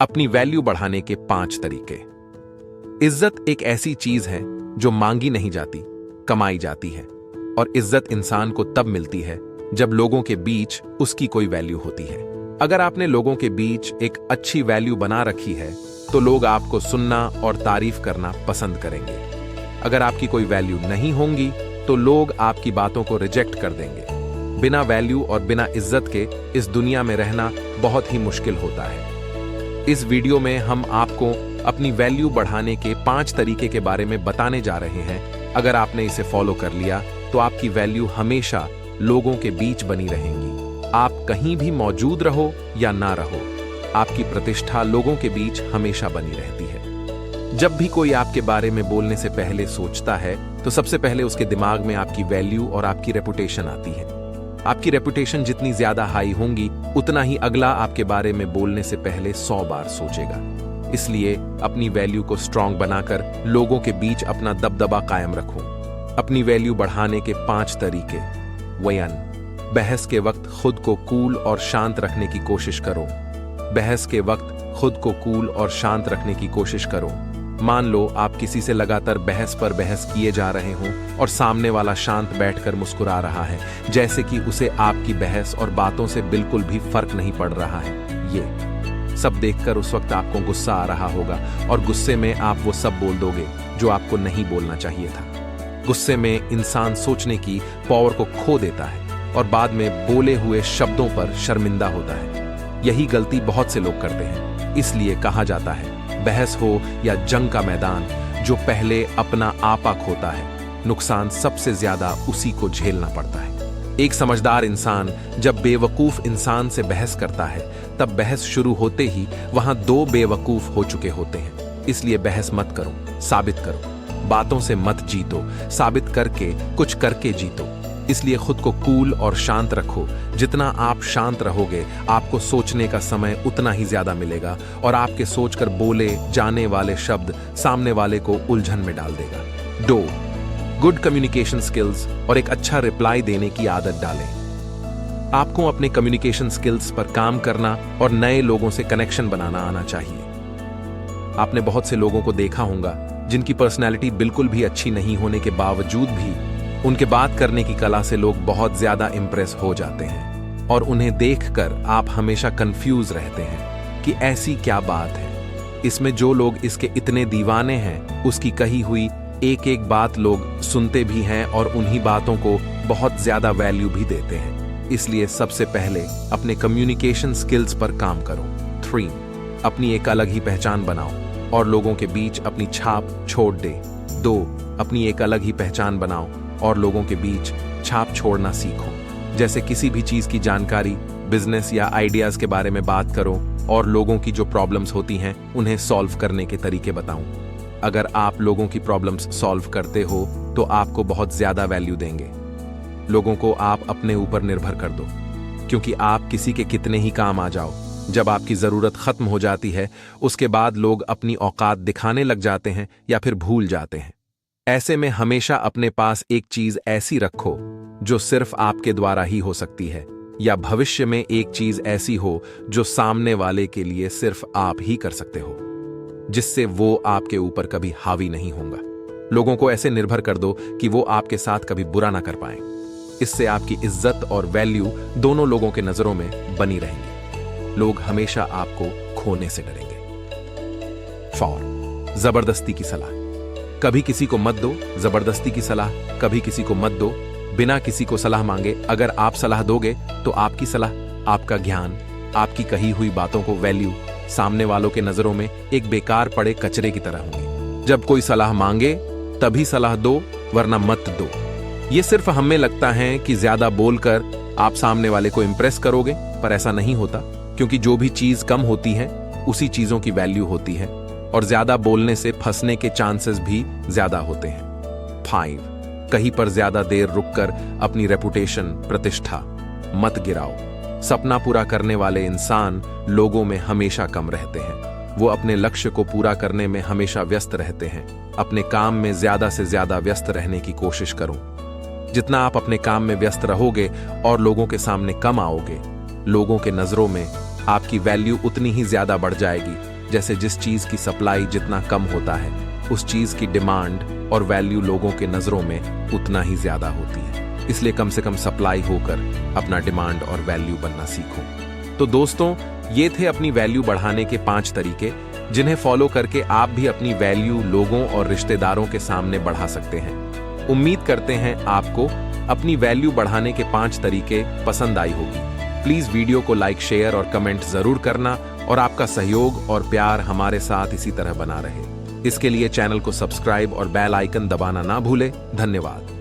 अपनी वैल्यू बढ़ाने के 5 तरीके। इज्जत एक ऐसी चीज है जो मांगी नहीं जाती, कमाई जाती है। और इज्जत इंसान को तब मिलती है जब लोगों के बीच उसकी कोई वैल्यू होती है। अगर आपने लोगों के बीच एक अच्छी वैल्यू बना रखी है तो लोग आपको सुनना और तारीफ करना पसंद करेंगे। अगर आपकी कोई वैल्यू नहीं होंगी तो लोग आपकी बातों को रिजेक्ट कर देंगे। बिना वैल्यू और बिना इज्जत के इस दुनिया में रहना बहुत ही मुश्किल होता है। इस वीडियो में हम आपको अपनी वैल्यू बढ़ाने के 5 तरीके के बारे में बताने जा रहे हैं। अगर आपने इसे फॉलो कर लिया तो आपकी वैल्यू हमेशा लोगों के बीच बनी रहेंगी। आप कहीं भी मौजूद रहो या ना रहो, आपकी प्रतिष्ठा लोगों के बीच हमेशा बनी रहती है। जब भी कोई आपके बारे में बोलने से पहले सोचता है तो सबसे पहले उसके दिमाग में आपकी वैल्यू और आपकी रेपुटेशन आती है। आपकी रेपुटेशन जितनी ज्यादा हाई होंगी उतना ही अगला आपके बारे में बोलने से पहले 100 बार सोचेगा। इसलिए अपनी वैल्यू को स्ट्रांग बनाकर लोगों के बीच अपना दबदबा कायम रखो। अपनी वैल्यू बढ़ाने के 5 तरीके। 1. बहस के वक्त खुद को कूल और शांत रखने की कोशिश करो। बहस के वक्त खुद को कूल और शांत रखने की कोशिश करो। मान लो आप किसी से लगातार बहस पर बहस किए जा रहे हों और सामने वाला शांत बैठकर मुस्कुरा रहा है, जैसे कि उसे आपकी बहस और बातों से बिल्कुल भी फर्क नहीं पड़ रहा है। ये सब देखकर उस वक्त आपको गुस्सा आ रहा होगा और गुस्से में आप वो सब बोल दोगे जो आपको नहीं बोलना चाहिए था। गुस्से में इंसान सोचने की पावर को खो देता है और बाद में बोले हुए शब्दों पर शर्मिंदा होता है। यही गलती बहुत से लोग करते हैं। इसलिए कहा जाता है, बहस हो या जंग का मैदान, जो पहले अपना आपा खोता है, नुकसान सबसे ज्यादा उसी को झेलना पड़ता है। एक समझदार इंसान जब बेवकूफ इंसान से बहस करता है तब बहस शुरू होते ही वहां 2 बेवकूफ हो चुके होते हैं। इसलिए बहस मत करो, साबित करो। बातों से मत जीतो, साबित करके कुछ करके जीतो। इसलिए खुद को कूल और शांत रखो। जितना आप शांत रहोगे आपको सोचने का समय उतना ही ज्यादा मिलेगा और आपके सोचकर बोले जाने वाले शब्द सामने वाले को उलझन में डाल देगा। 2. गुड कम्युनिकेशन स्किल्स और एक अच्छा रिप्लाई देने की आदत डालें। आपको अपने कम्युनिकेशन स्किल्स पर काम करना और नए लोगों से कनेक्शन बनाना आना चाहिए। आपने बहुत से लोगों को देखा होगा जिनकी पर्सनैलिटी बिल्कुल भी अच्छी नहीं होने के बावजूद भी उनके बात करने की कला से लोग बहुत ज्यादा इंप्रेस हो जाते हैं और उन्हें देखकर आप हमेशा कंफ्यूज रहते हैं कि ऐसी क्या बात है। इसमें जो लोग इसके इतने दीवाने हैं उसकी कही हुई एक एक बात लोग सुनते भी हैं और उन्हीं बातों को बहुत ज्यादा वैल्यू भी देते हैं। इसलिए सबसे पहले अपने कम्युनिकेशन स्किल्स पर काम करो। 3. अपनी एक अलग ही पहचान बनाओ और लोगों के बीच अपनी छाप छोड़ दे। 2. अपनी एक अलग ही पहचान बनाओ और लोगों के बीच छाप छोड़ना सीखो। जैसे किसी भी चीज की जानकारी, बिजनेस या आइडियाज के बारे में बात करो और लोगों की जो प्रॉब्लम्स होती हैं उन्हें सॉल्व करने के तरीके बताऊं। अगर आप लोगों की प्रॉब्लम्स सॉल्व करते हो तो आपको बहुत ज्यादा वैल्यू देंगे। लोगों को आप अपने ऊपर निर्भर कर दो, क्योंकि आप किसी के कितने ही काम आ जाओ, जब आपकी जरूरत खत्म हो जाती है उसके बाद लोग अपनी औकात दिखाने लग जाते हैं या फिर भूल जाते हैं। ऐसे में हमेशा अपने पास एक चीज ऐसी रखो जो सिर्फ आपके द्वारा ही हो सकती है, या भविष्य में एक चीज ऐसी हो जो सामने वाले के लिए सिर्फ आप ही कर सकते हो, जिससे वो आपके ऊपर कभी हावी नहीं होगा। लोगों को ऐसे निर्भर कर दो कि वो आपके साथ कभी बुरा ना कर पाए। इससे आपकी इज्जत और वैल्यू दोनों लोगों के नजरों में बनी रहेंगी। लोग हमेशा आपको खोने से डरेंगे। 4. जबरदस्ती की सलाह। कभी किसी को मत दो जबरदस्ती की सलाह, कभी किसी को मत दो बिना किसी को सलाह मांगे। अगर आप सलाह दोगे तो आपकी सलाह, आपका ज्ञान, आपकी कही हुई बातों को वैल्यू सामने वालों के नजरों में एक बेकार पड़े कचरे की तरह होंगी। जब कोई सलाह मांगे तभी सलाह दो, वरना मत दो। ये सिर्फ हमें लगता है कि ज्यादा बोलकर आप सामने वाले को इंप्रेस करोगे, पर ऐसा नहीं होता, क्योंकि जो भी चीज कम होती है उसी चीजों की वैल्यू होती है और ज्यादा बोलने से फंसने के चांसेस भी ज्यादा होते हैं। 5. कहीं पर ज्यादा देर रुककर अपनी रेपुटेशन, प्रतिष्ठा मत गिराओ। सपना पूरा करने वाले इंसान लोगों में हमेशा कम रहते हैं। वो अपने लक्ष्य को पूरा करने में हमेशा व्यस्त रहते हैं। अपने काम में ज्यादा से ज्यादा व्यस्त रहने की कोशिश करो। जितना आप अपने काम में व्यस्त रहोगे और लोगों के सामने कम आओगे, लोगों के नजरों में आपकी वैल्यू उतनी ही ज्यादा बढ़ जाएगी जैसे जिस चीज की सप्लाई जितना कम होता है उस चीज की डिमांड और वैल्यू लोगों के नजरों में उतना ही ज्यादा होती है। इसलिए कम से कम सप्लाई होकर अपना डिमांड और वैल्यू बनना सीखो। तो दोस्तों, ये थे अपनी वैल्यू बढ़ाने के 5 तरीके, जिन्हें फॉलो करके आप भी अपनी वैल्यू लोगों और रिश्तेदारों के सामने बढ़ा सकते हैं। उम्मीद करते हैं आपको अपनी वैल्यू बढ़ाने के 5 तरीके पसंद आई होगी। प्लीज वीडियो को लाइक, शेयर और कमेंट जरूर करना और आपका सहयोग और प्यार हमारे साथ इसी तरह बना रहे। इसके लिए चैनल को सब्सक्राइब और बेल आइकन दबाना ना भूले। धन्यवाद।